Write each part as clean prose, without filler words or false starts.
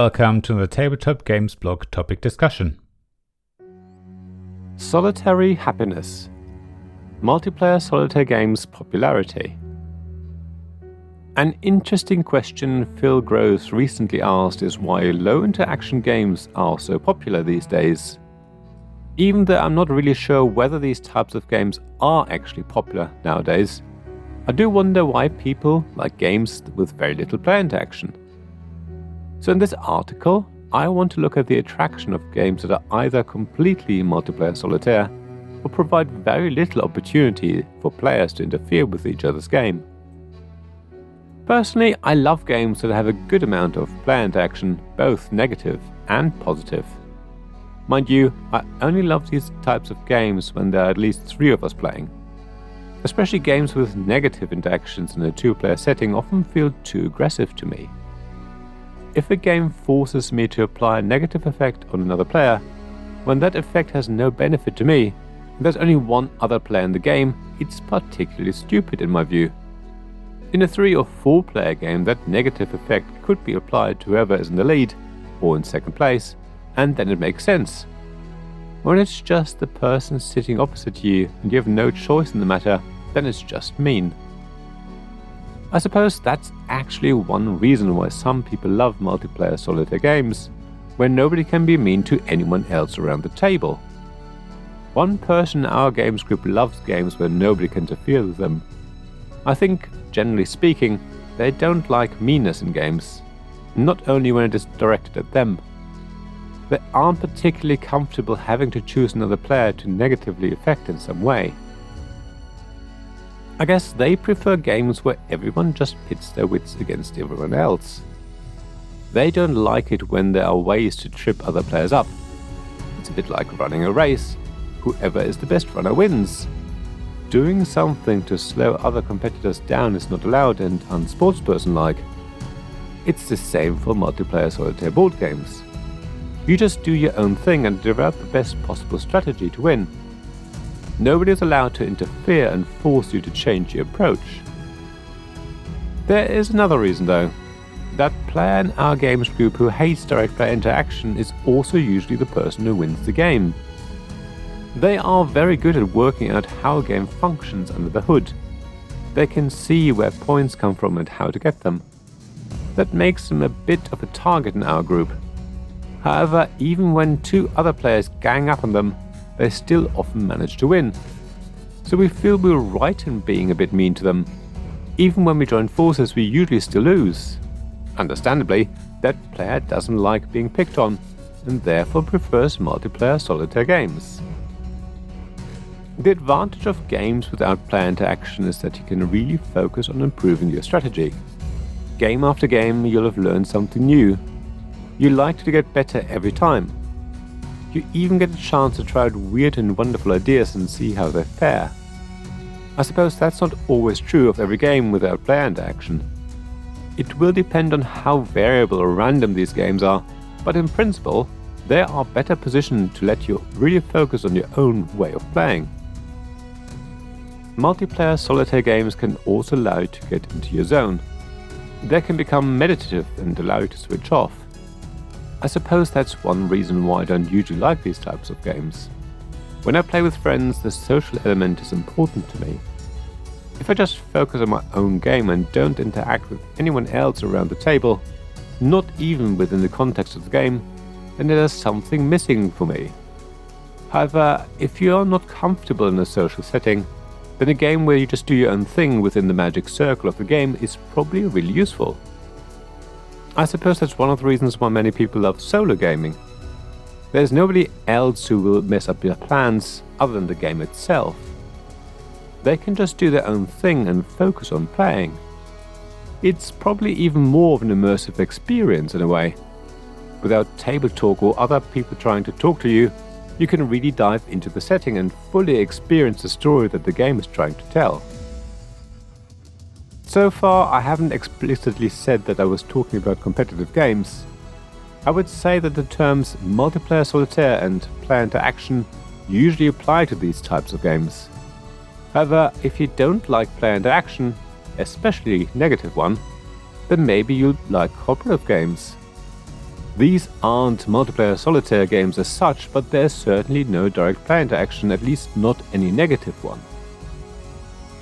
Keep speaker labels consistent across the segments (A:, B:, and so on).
A: welcome to the Tabletop Games blog topic discussion.
B: Solitary happiness. Multiplayer solitaire games popularity. An interesting question Phil Gross recently asked is why low interaction games are so popular these days. Even though I'm not really sure whether these types of games are actually popular nowadays, I do wonder why people like games with very little player interaction. So in this article, I want to look at the attraction of games that are either completely multiplayer solitaire or provide very little opportunity for players to interfere with each other's game. Personally, I love games that have a good amount of player interaction, both negative and positive. Mind you, I only love these types of games when there are at least 3 of us playing. Especially games with negative interactions in a 2-player setting often feel too aggressive to me. If a game forces me to apply a negative effect on another player, when that effect has no benefit to me, and there's only one other player in the game, it's particularly stupid in my view. In a 3 or 4 player game, that negative effect could be applied to whoever is in the lead, or in second place, and then it makes sense. When it's just the person sitting opposite you and you have no choice in the matter, then it's just mean. I suppose that's actually one reason why some people love multiplayer solitaire games, where nobody can be mean to anyone else around the table. One person in our games group loves games where nobody can interfere with them. I think, generally speaking, they don't like meanness in games, not only when it is directed at them. They aren't particularly comfortable having to choose another player to negatively affect in some way. I guess they prefer games where everyone just pits their wits against everyone else. They don't like it when there are ways to trip other players up. It's a bit like running a race. Whoever is the best runner wins. Doing something to slow other competitors down is not allowed and unsportspersonlike. It's the same for multiplayer solitaire board games. You just do your own thing and develop the best possible strategy to win. Nobody is allowed to interfere and force you to change your approach. There is another reason though. That player in our games group who hates direct player interaction is also usually the person who wins the game. They are very good at working out how a game functions under the hood. They can see where points come from and how to get them. That makes them a bit of a target in our group. However, even when 2 other players gang up on them, they still often manage to win. So we feel we're right in being a bit mean to them. Even when we join forces, we usually still lose. Understandably, that player doesn't like being picked on, and therefore prefers multiplayer solitaire games. The advantage of games without player interaction is that you can really focus on improving your strategy. Game after game, you'll have learned something new. You like to get better every time. You even get a chance to try out weird and wonderful ideas and see how they fare. I suppose that's not always true of every game without player interaction. It will depend on how variable or random these games are, but in principle, they are better positioned to let you really focus on your own way of playing. Multiplayer solitaire games can also allow you to get into your zone. They can become meditative and allow you to switch off. I suppose that's one reason why I don't usually like these types of games. When I play with friends, the social element is important to me. If I just focus on my own game and don't interact with anyone else around the table, not even within the context of the game, then there's something missing for me. However, if you are not comfortable in a social setting, then a game where you just do your own thing within the magic circle of the game is probably really useful. I suppose that's one of the reasons why many people love solo gaming. There's nobody else who will mess up your plans other than the game itself. They can just do their own thing and focus on playing. It's probably even more of an immersive experience in a way. Without table talk or other people trying to talk to you, you can really dive into the setting and fully experience the story that the game is trying to tell. So far, I haven't explicitly said that I was talking about competitive games. I would say that the terms multiplayer solitaire and player interaction usually apply to these types of games. However, if you don't like player interaction, especially negative one, then maybe you'd like cooperative games. These aren't multiplayer solitaire games as such, but there's certainly no direct player interaction, at least not any negative one.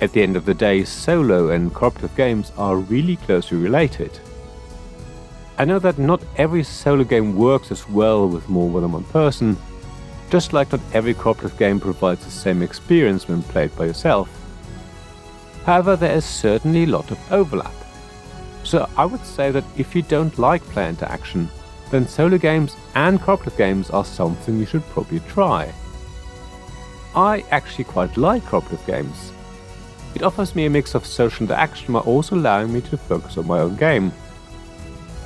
B: At the end of the day, solo and cooperative games are really closely related. I know that not every solo game works as well with more than one person, just like not every cooperative game provides the same experience when played by yourself. However, there is certainly a lot of overlap. So I would say that if you don't like player interaction, then solo games and cooperative games are something you should probably try. I actually quite like cooperative games. It offers me a mix of social interaction while also allowing me to focus on my own game.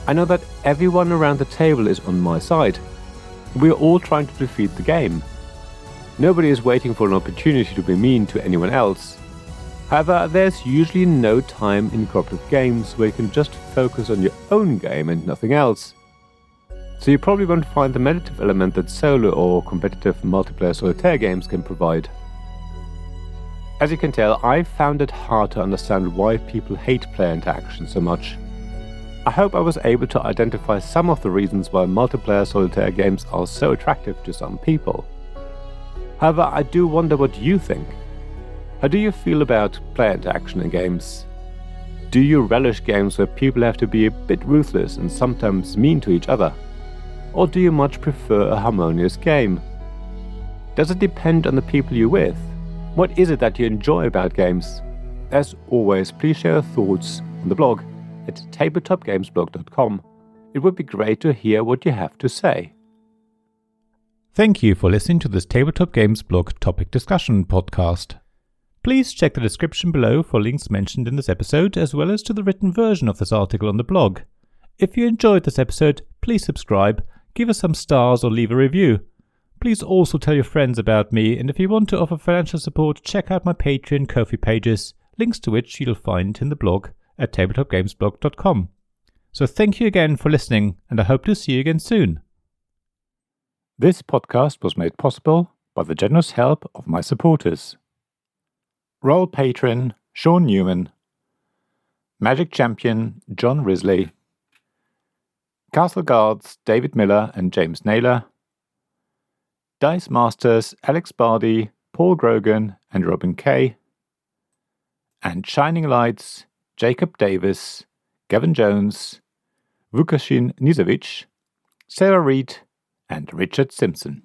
B: I know that everyone around the table is on my side. We are all trying to defeat the game. Nobody is waiting for an opportunity to be mean to anyone else. However, there's usually no time in cooperative games where you can just focus on your own game and nothing else. So you probably won't find the meditative element that solo or competitive multiplayer solitaire games can provide. As you can tell, I found it hard to understand why people hate player interaction so much. I hope I was able to identify some of the reasons why multiplayer solitaire games are so attractive to some people. However, I do wonder what you think. How do you feel about player interaction in games? Do you relish games where people have to be a bit ruthless and sometimes mean to each other? Or do you much prefer a harmonious game? Does it depend on the people you're with? What is it that you enjoy about games? As always, please share your thoughts on the blog at tabletopgamesblog.com. It would be great to hear what you have to say.
A: Thank you for listening to this Tabletop Games Blog topic discussion podcast. Please check the description below for links mentioned in this episode, as well as to the written version of this article on the blog. If you enjoyed this episode, please subscribe, give us some stars or leave a review. Please also tell your friends about me, and if you want to offer financial support, check out my Patreon and Ko-fi pages, links to which you'll find in the blog at tabletopgamesblog.com. So thank you again for listening, and I hope to see you again soon.
C: This podcast was made possible by the generous help of my supporters. Royal Patron Sean Newman, Magic Champion John Risley, Castle Guards David Miller and James Naylor, Dice Masters Alex Bardi, Paul Grogan and Robin Kay, and Shining Lights Jacob Davis, Gavin Jones, Vukashin Nizovic, Sarah Reed, and Richard Simpson.